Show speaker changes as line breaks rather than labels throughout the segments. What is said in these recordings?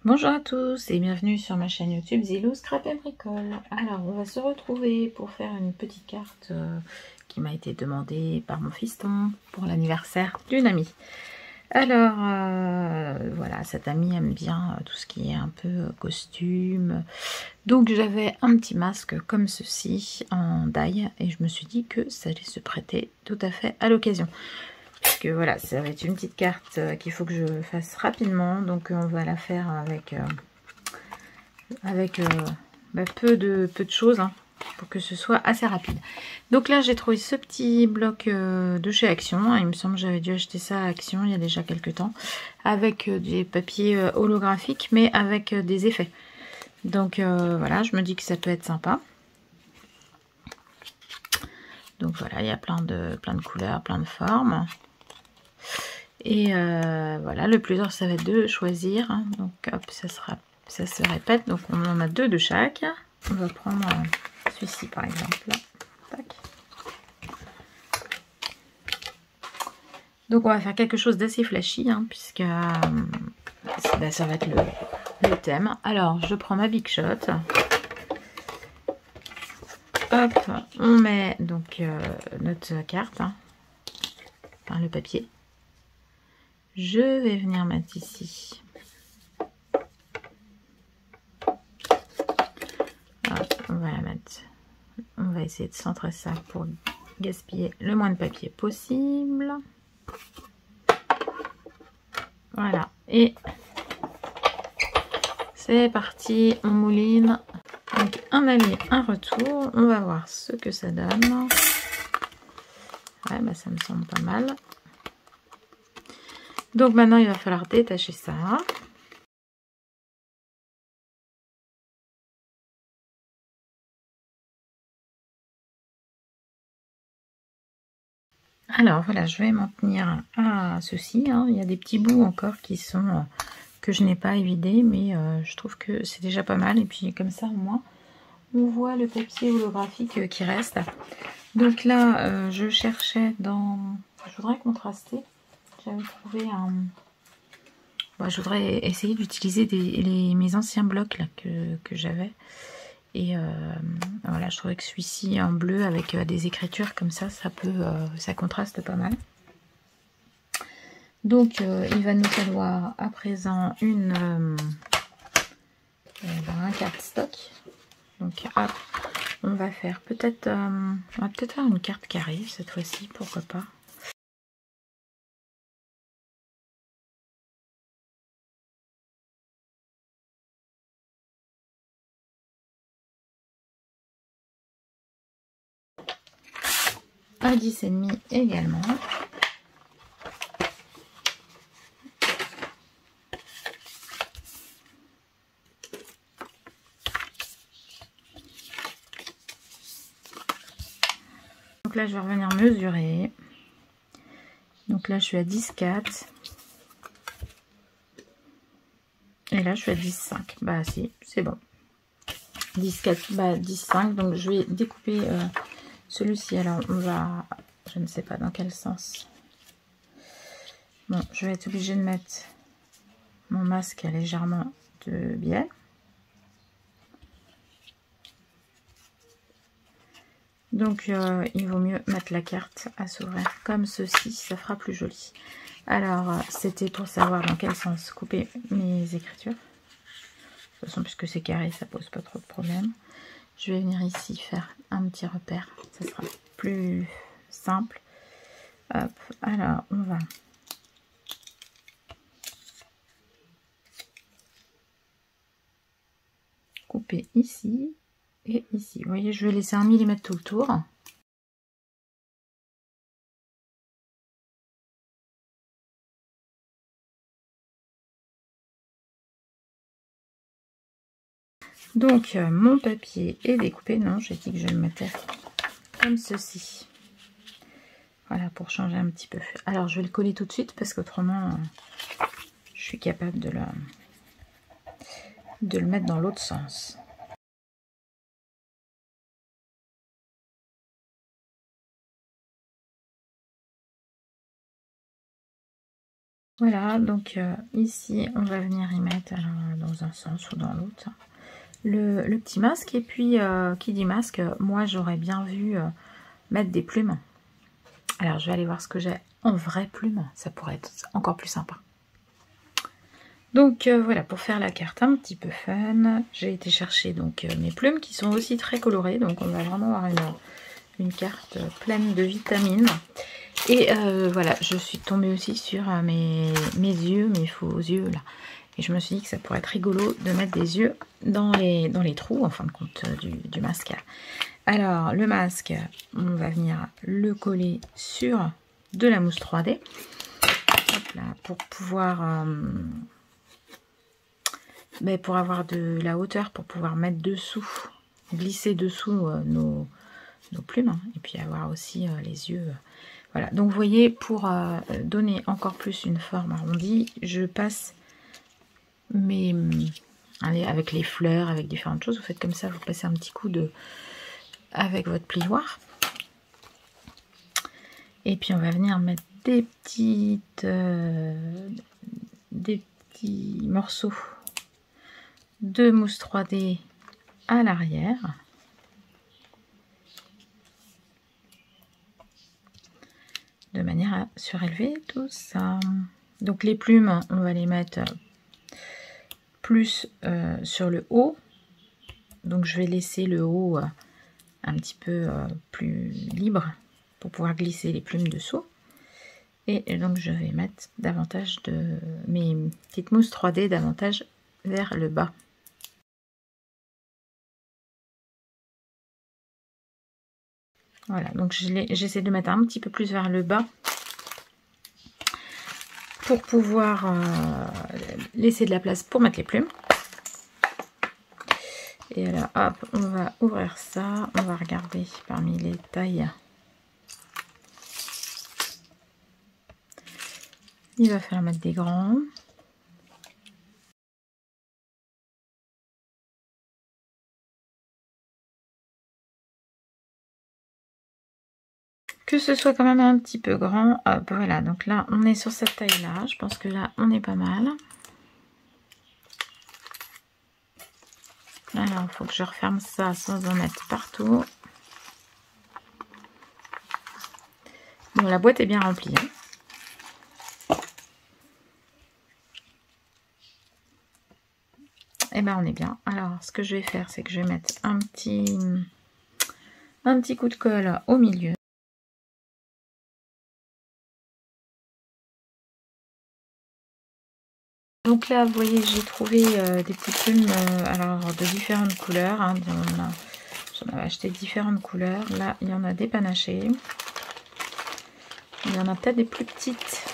Bonjour à tous et bienvenue sur ma chaîne YouTube Zilou Scrap et Bricole. Alors on va se retrouver pour faire une petite carte qui m'a été demandée par mon fiston pour l'anniversaire d'une amie. Alors voilà, cette amie aime bien tout ce qui est un peu costume. Donc j'avais un petit masque comme ceci en die et je me suis dit que ça allait se prêter tout à fait à l'occasion. Puisque voilà, ça va être une petite carte qu'il faut que je fasse rapidement. Donc on va la faire avec peu de choses hein, pour que ce soit assez rapide. Donc là j'ai trouvé ce petit bloc de chez Action. Il me semble que j'avais dû acheter ça à Action il y a déjà quelques temps. Avec des papiers holographiques mais avec des effets. Donc voilà, je me dis que ça peut être sympa. Donc voilà, il y a plein de couleurs, plein de formes. Et voilà, le plus dur ça va être de choisir. Hein. Donc hop, ça se répète. Donc on en a deux de chaque. On va prendre celui-ci par exemple. Tac. Donc on va faire quelque chose d'assez flashy, hein, puisque ça va être le thème. Alors je prends ma Big Shot. Hop, on met donc notre carte, hein, enfin le papier. Je vais venir mettre ici. Hop, on va la mettre. On va essayer de centrer ça pour gaspiller le moins de papier possible. Voilà. Et c'est parti. On mouline. Donc un aller, un retour. On va voir ce que ça donne. Ouais, bah ça me semble pas mal. Donc maintenant, il va falloir détacher ça. Alors voilà, je vais m'en tenir à ceci. Hein. Il y a des petits bouts encore qui sont que je n'ai pas évidés, mais je trouve que c'est déjà pas mal. Et puis comme ça, au moins, on voit le papier holographique qui reste. Donc là, je cherchais dans... Je voudrais contraster. J'avais trouvé un... Bon, je voudrais essayer d'utiliser mes anciens blocs là, que j'avais. Et voilà, je trouvais que celui-ci en bleu avec des écritures comme ça, ça contraste pas mal. Donc il va nous falloir à présent un cardstock. Donc hop, on va faire peut-être on va peut-être faire une carte carrée cette fois-ci, pourquoi pas. À 10,5 également. Donc là je vais revenir mesurer. Donc là je suis à 10,4. Et là je suis à 10,5. Bah si, c'est bon. 10,4, bah 10,5. Donc je vais découper celui-ci. Alors on va, je ne sais pas dans quel sens. Bon, je vais être obligée de mettre mon masque légèrement de biais. Donc il vaut mieux mettre la carte à s'ouvrir comme ceci, ça fera plus joli. Alors c'était pour savoir dans quel sens couper mes écritures. De toute façon, puisque c'est carré, ça pose pas trop de problème. Je vais venir ici faire un petit repère, ça sera plus simple. Hop, alors on va couper ici et ici. Vous voyez, je vais laisser 1 mm tout le tour. Donc mon papier est découpé. Non, j'ai dit que je le mettais comme ceci. Voilà, pour changer un petit peu. Alors je vais le coller tout de suite parce qu'autrement je suis capable de le mettre dans l'autre sens. Voilà, donc ici, on va venir y mettre, alors, dans un sens ou dans l'autre, le petit masque. Et puis, qui dit masque, moi, j'aurais bien vu mettre des plumes. Alors, je vais aller voir ce que j'ai en vraie plume. Ça pourrait être encore plus sympa. Donc, voilà, pour faire la carte un petit peu fun, j'ai été chercher donc mes plumes qui sont aussi très colorées. Donc, on va vraiment avoir une carte pleine de vitamines. Et voilà, je suis tombée aussi sur mes yeux, mes faux yeux là. Et je me suis dit que ça pourrait être rigolo de mettre des yeux dans les trous, en fin de compte, du masque. Alors, le masque, on va venir le coller sur de la mousse 3D. Hop là, pour pouvoir... pour avoir de la hauteur, pour pouvoir mettre dessous, glisser dessous nos plumes. Hein, et puis avoir aussi les yeux... Voilà, donc vous voyez, pour donner encore plus une forme arrondie, je passe allez, avec les fleurs, avec différentes choses, vous faites comme ça, vous passez un petit coup avec votre plioir. Et puis on va venir mettre des petits morceaux de mousse 3D à l'arrière. De manière à surélever tout ça. Donc les plumes, on va les mettre plus sur le haut. Donc je vais laisser le haut un petit peu plus libre pour pouvoir glisser les plumes dessous. Et donc je vais mettre davantage de mes petites mousses 3D davantage vers le bas. Voilà, donc j'essaie de mettre un petit peu plus vers le bas pour pouvoir laisser de la place pour mettre les plumes. Et alors, hop, on va ouvrir ça. On va regarder parmi les tailles. Il va falloir mettre des grands. Que ce soit quand même un petit peu grand. Hop, voilà, donc là, on est sur cette taille-là. Je pense que là, on est pas mal. Alors, il faut que je referme ça sans en mettre partout. Bon, la boîte est bien remplie. Hein. Et ben, on est bien. Alors, ce que je vais faire, c'est que je vais mettre un petit coup de colle au milieu. Donc là, vous voyez, j'ai trouvé des petites plumes alors de différentes couleurs. Hein, j'en avais acheté différentes couleurs. Là, il y en a des panachées. Il y en a peut-être des plus petites.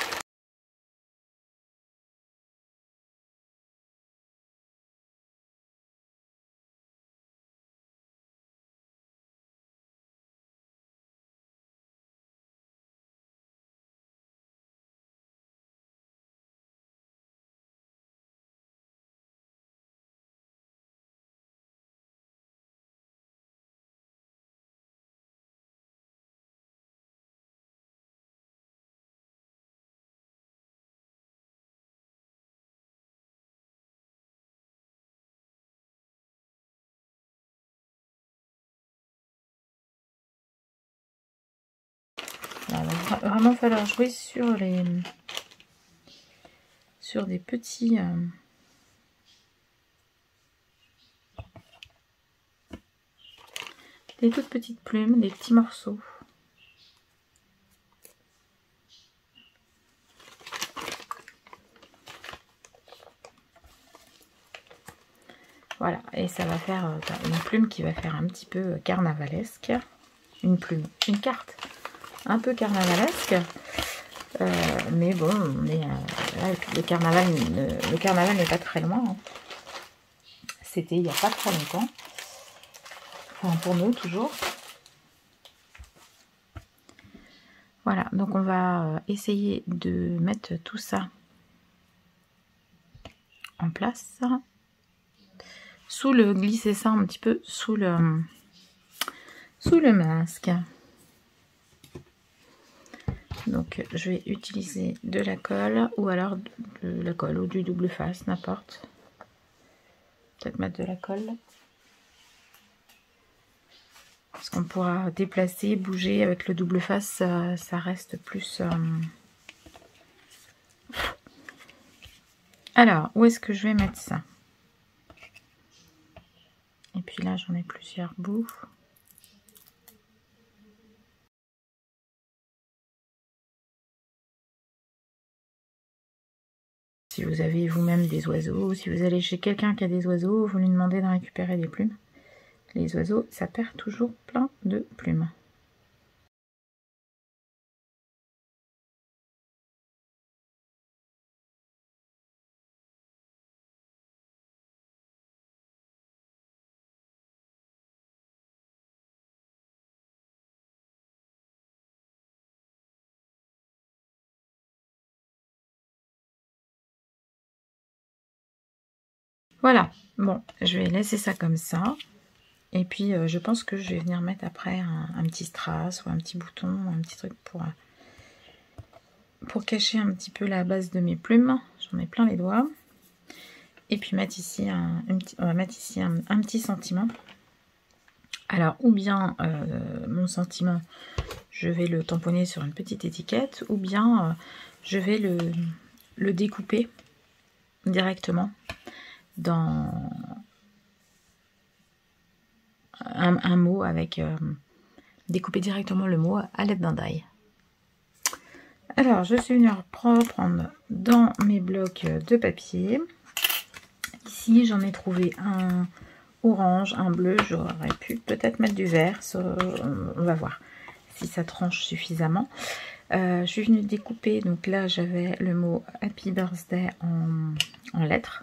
Il va vraiment falloir jouer sur des petits... des toutes petites plumes, des petits morceaux. Voilà, et ça va faire une plume qui va faire un petit peu carnavalesque. Une plume, une carte un peu carnavalesque. Mais bon, on est, là, le carnaval n'est pas très loin. Hein. C'était il n'y a pas très longtemps. Enfin, pour nous, toujours. Voilà, donc on va essayer de mettre tout ça en place. Glisser ça un petit peu sous le masque. Donc je vais utiliser de la colle ou alors de la colle ou du double face, n'importe. Peut-être mettre de la colle. Parce qu'on pourra déplacer, bouger avec le double face, ça reste plus... Alors, où est-ce que je vais mettre ça? Et puis là, j'en ai plusieurs bouts. Si vous avez vous-même des oiseaux, si vous allez chez quelqu'un qui a des oiseaux, vous lui demandez de récupérer des plumes. Les oiseaux, ça perd toujours plein de plumes. Voilà, bon, je vais laisser ça comme ça. Et puis, je pense que je vais venir mettre après un petit strass ou un petit bouton, un petit truc pour cacher un petit peu la base de mes plumes. J'en ai plein les doigts. Et puis mettre ici on va mettre ici un petit sentiment. Alors, ou bien mon sentiment, je vais le tamponner sur une petite étiquette, ou bien je vais le découper directement dans un mot avec... découper directement le mot à l'aide d'un die. Alors, je suis venue reprendre dans mes blocs de papier. Ici, j'en ai trouvé un orange, un bleu. J'aurais pu peut-être mettre du vert. On va voir si ça tranche suffisamment. Je suis venue découper. Donc là, j'avais le mot Happy Birthday en lettres.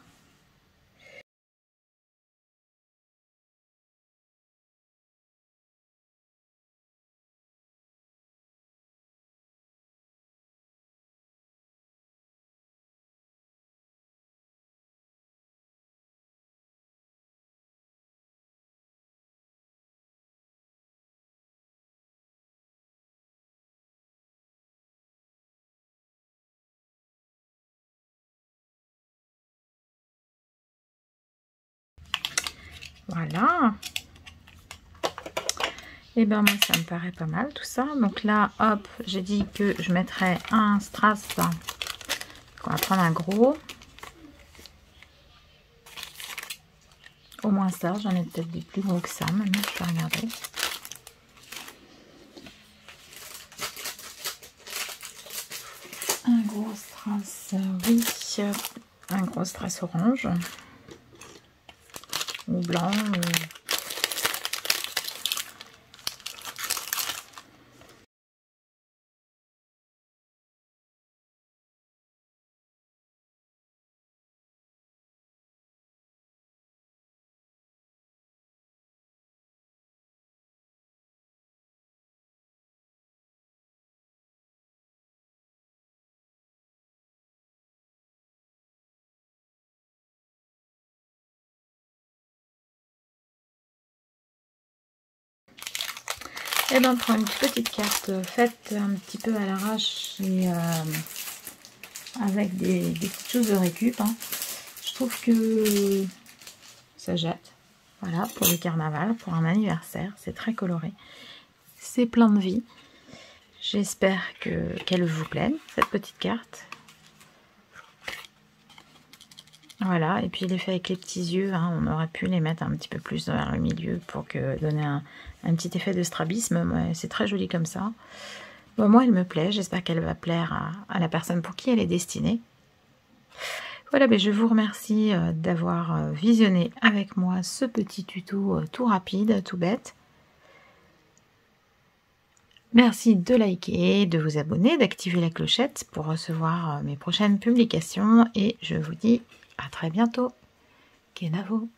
Voilà. Et ben moi ça me paraît pas mal tout ça. Donc là, hop, j'ai dit que je mettrais un strass. On va prendre un gros. Au moins ça, j'en ai peut-être des plus gros que ça maintenant, je vais regarder. Un gros strass, oui, un gros strass orange. Ou blanc, ou... Et ben on prend une petite carte faite un petit peu à l'arrache et avec des petites choses de récup. Hein. Je trouve que ça jette. Voilà, pour le carnaval, pour un anniversaire. C'est très coloré. C'est plein de vie. J'espère qu'elle vous plaît, cette petite carte. Voilà, et puis il est fait avec les petits yeux, hein, on aurait pu les mettre un petit peu plus vers le milieu pour donner un petit effet de strabisme, c'est très joli comme ça. Bon, moi elle me plaît, j'espère qu'elle va plaire à la personne pour qui elle est destinée. Voilà, ben je vous remercie d'avoir visionné avec moi ce petit tuto tout rapide, tout bête. Merci de liker, de vous abonner, d'activer la clochette pour recevoir mes prochaines publications et je vous dis à très bientôt. Kenavo.